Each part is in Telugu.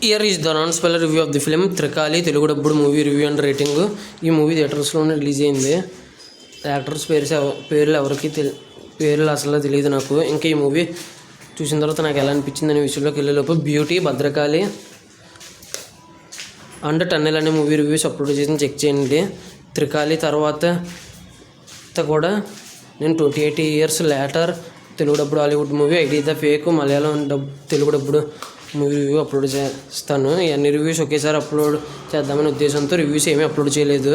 Here is the non spoiler review of the film Trikali Telugu dubbed movie review and rating. ఈ మూవీ థియేటర్స్లోనే రిలీజ్ అయింది. యాక్టర్స్ పేర్లు ఎవరికి పేర్లు అసలు తెలియదు నాకు. ఇంకా ఈ మూవీ చూసిన తర్వాత నాకు ఎలా అనిపించింది అనే విషయంలోకి వెళ్ళేలోపు బ్యూటీ, భద్రకాళి అండ్ టన్నెల్ అనే మూవీ రివ్యూస్ అప్లోడ్ చేసి చెక్ చేయండి. త్రికాళి తర్వాత కూడా నేను 28 years later Telugu dubbed Hollywood movie ID the fake Malayalam Telugu dubbed movie review upload చేస్తాను. అన్ని రివ్యూస్ ఒకేసారి అప్లోడ్ చేద్దామనే ఉద్దేశంతో రివ్యూస్ ఏమీ అప్లోడ్ చేయలేదు.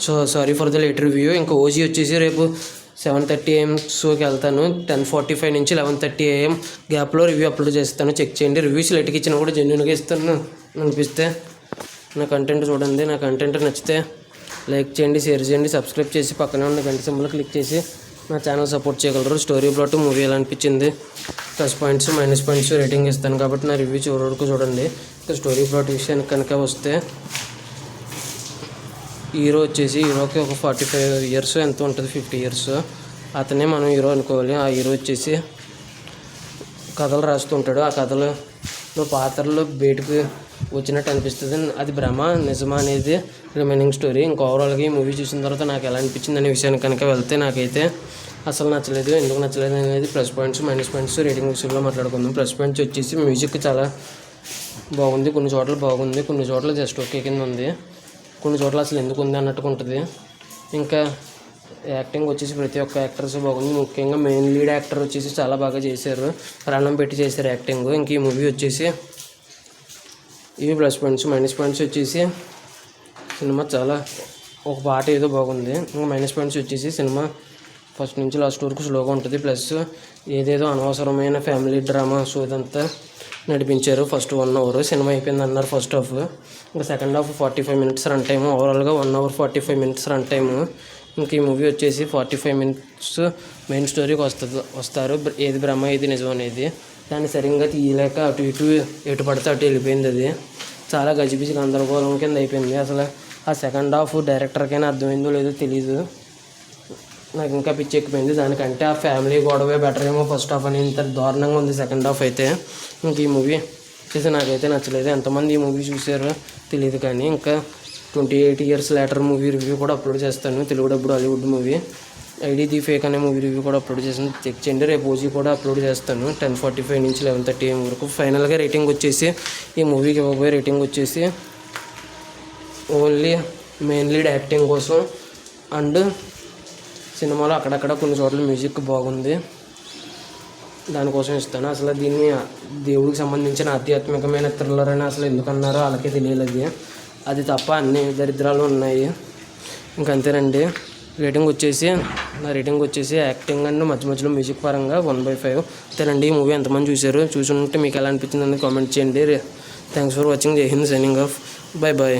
So sorry for the late review. ఇంకా ఓజీ వచ్చేసి రేపు 7:30 AM షోకి వెళ్తాను. 10:45 నుంచి 11:30 AM గ్యాప్లో రివ్యూ అప్లోడ్ చేస్తాను. చెక్ చేయండి. రివ్యూస్ లేట్కి ఇచ్చినా కూడా జెన్యున్గా ఇస్తాను అనిపిస్తే. నా కంటెంట్ చూడండి. నా కంటెంట్ నచ్చితే లైక్ చేయండి, షేర్ చేయండి, సబ్స్క్రైబ్ చేసి పక్కనే ఉన్న గంట సింబల్ క్లిక్ చేసి నా ఛానల్ సపోర్ట్ చేయగలరు. స్టోరీ ప్లాట్ మూవీ ఎలా అనిపించింది, plus points minus points rating ఇస్తాను కాబట్టి నా రివ్యూ చివరి వరకు చూడండి. ఇంకా స్టోరీ ప్లాట్ విషయానికి కనుక వస్తే హీరోకి ఒక 45 years ఎంత ఉంటుంది, 50 years. అతనే మనం హీరో అనుకోవాలి. ఆ హీరో వచ్చేసి కథలు రాస్తూ ఉంటాడు. ఆ కథలో పాత్రలు బయటకు వచ్చినట్టు అనిపిస్తుంది. అది భ్రమ నిజమా అనేది రిమైనింగ్ స్టోరీ. ఇంకా ఓవరాల్గా ఈ మూవీ చూసిన తర్వాత నాకు ఎలా అనిపించింది అనే విషయానికి కనుక వెళ్తే నాకైతే అసలు నచ్చలేదు. ఎందుకు నచ్చలేదు అనేది plus points minus points rating విషయంలో మాట్లాడుకుందాం. ప్లస్ పాయింట్స్ వచ్చేసి మ్యూజిక్ చాలా బాగుంది. కొన్ని చోట్ల బాగుంది, కొన్ని చోట్ల జస్ట్ ఓకే కింద ఉంది, కొన్ని చోట్ల అసలు ఎందుకు ఉంది అన్నట్టుగా ఉంటుంది. ఇంకా యాక్టింగ్ వచ్చేసి ప్రతి ఒక్క యాక్టర్స్ బాగుంది. ముఖ్యంగా మెయిన్ లీడ్ యాక్టర్ వచ్చేసి చాలా బాగా చేశారు, ప్రాణం పెట్టి చేశారు యాక్టింగ్. ఇంక ఈ మూవీ వచ్చేసి ఇవి ప్లస్ పాయింట్స్. మైనస్ పాయింట్స్ వచ్చేసి సినిమా చాలా ఒక పాట ఏదో బాగుంది. ఇంకా మైనస్ పాయింట్స్ వచ్చేసి సినిమా ఫస్ట్ నుంచి లాస్ట్ వరకు స్లోగా ఉంటుంది. ప్లస్ ఏదేదో అనవసరమైన ఫ్యామిలీ డ్రామా షో ఇదంతా నడిపించారు. ఫస్ట్ 1 hour సినిమా అయిపోయింది అన్నారు ఫస్ట్ హాఫ్. ఇంకా second half 45 minutes run time. ఓవరాల్గా 1 hour 45 minutes రన్ టైము. ఇంక ఈ మూవీ వచ్చేసి 45 minutes మెయిన్ స్టోరీకి వస్తారు. ఏది భ్రమ ఏది నిజం అనేది దాన్ని సరిగ్గా తీయలేక ఎటు పడితే అటు వెళ్ళిపోయింది. అది చాలా గజిబిజి గందరగోళం కింద అయిపోయింది. అసలు ఆ సెకండ్ హాఫ్ డైరెక్టర్కైనా అర్థమైందో లేదో తెలీదు. నాకు ఇంకా పిచ్చి ఎక్కిపోయింది. దానికంటే ఆ ఫ్యామిలీ గొడవే బెటర్ ఏమో ఫస్ట్ హాఫ్ అని. ఇంత దారుణంగా ఉంది సెకండ్ హాఫ్ అయితే. ఇంక ఈ మూవీ వచ్చేసి నాకైతే నచ్చలేదు. ఎంతమంది ఈ మూవీ చూసారో తెలియదు కానీ ఇంకా 28 years లేటర్ మూవీ రివ్యూ కూడా అప్లోడ్ చేస్తాను. Telugu dubbed Hollywood movie ID the fake అనే మూవీ రివ్యూ కూడా అప్లోడ్ చేస్తాను. చెక్ చేయండి. రేపు ఓజీ కూడా అప్లోడ్ చేస్తాను 10:45 నుంచి 11:30 AM వరకు. ఫైనల్గా రేటింగ్ వచ్చేసి ఈ మూవీకి ఇవ్వబోయే రేటింగ్ వచ్చేసి ఓన్లీ మెయిన్ లీడ్ యాక్టింగ్ కోసం అండ్ సినిమాలో అక్కడక్కడ కొన్ని చోట్ల మ్యూజిక్ బాగుంది, దానికోసం ఇస్తాను. అసలు దీన్ని దేవుడికి సంబంధించిన ఆధ్యాత్మికమైన థ్రిల్లర్ అని అసలు ఎందుకన్నారో వాళ్ళకే తెలియలేదు. అది తప్ప అన్ని దరిద్రాలు ఉన్నాయి. ఇంకంతేనండి. నా రేటింగ్ వచ్చేసి యాక్టింగ్ అండ్ మధ్య మధ్యలో మ్యూజిక్ పరంగా 1/5. అంతేనండి. ఈ మూవీ ఎంతమంది చూసి ఉంటే మీకు ఎలా అనిపించింది అని కామెంట్ చేయండి. Thanks for watching. జై హింద్. Signing off. బై.